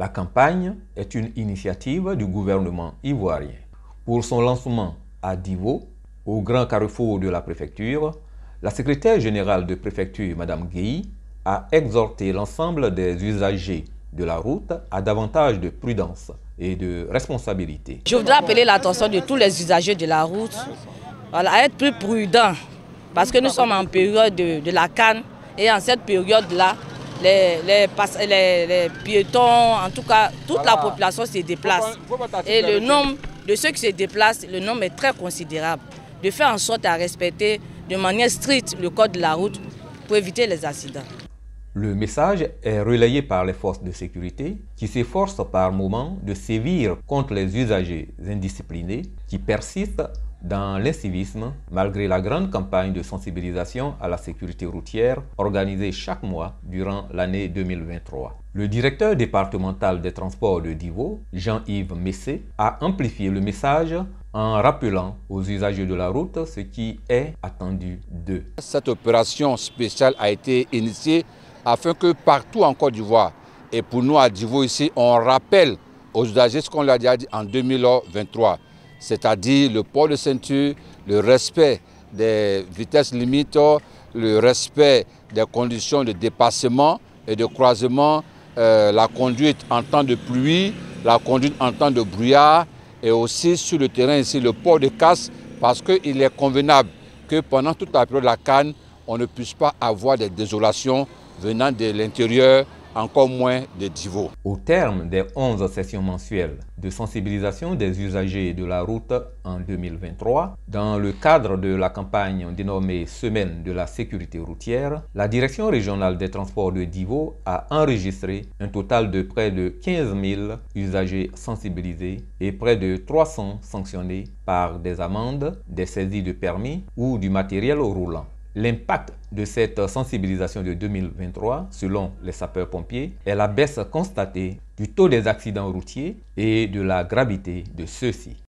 La campagne est une initiative du gouvernement ivoirien. Pour son lancement à Divo, au grand carrefour de la préfecture, la secrétaire générale de préfecture, Mme Guéhi, a exhorté l'ensemble des usagers de la route à davantage de prudence et de responsabilité. Je voudrais appeler l'attention de tous les usagers de la route à être plus prudents parce que nous sommes en période de la CAN et en cette période-là, les piétons, en tout cas, toute la population se déplace. Et le nombre de ceux qui se déplacent, le nombre est très considérable. De faire en sorte à respecter de manière stricte le code de la route pour éviter les accidents. Le message est relayé par les forces de sécurité qui s'efforcent par moments de sévir contre les usagers indisciplinés qui persistent dans l'incivisme malgré la grande campagne de sensibilisation à la sécurité routière organisée chaque mois durant l'année 2023. Le directeur départemental des transports de Divo, Jean-Yves Messé, a amplifié le message en rappelant aux usagers de la route ce qui est attendu d'eux. Cette opération spéciale a été initiée afin que partout en Côte d'Ivoire, et pour nous à Divo ici, on rappelle aux usagers ce qu'on leur a dit en 2023, c'est-à-dire le port de ceinture, le respect des vitesses limites, le respect des conditions de dépassement et de croisement, la conduite en temps de pluie, la conduite en temps de brouillard, et aussi sur le terrain ici, le port de casque, parce qu'il est convenable que pendant toute la période de la CAN, on ne puisse pas avoir des désolations venant de l'intérieur, encore moins de Divo. Au terme des 11 sessions mensuelles de sensibilisation des usagers de la route en 2023, dans le cadre de la campagne dénommée Semaine de la sécurité routière, la Direction régionale des transports de Divo a enregistré un total de près de 15 000 usagers sensibilisés et près de 300 sanctionnés par des amendes, des saisies de permis ou du matériel roulant. L'impact de cette sensibilisation de 2023, selon les sapeurs-pompiers, est la baisse constatée du taux des accidents routiers et de la gravité de ceux-ci.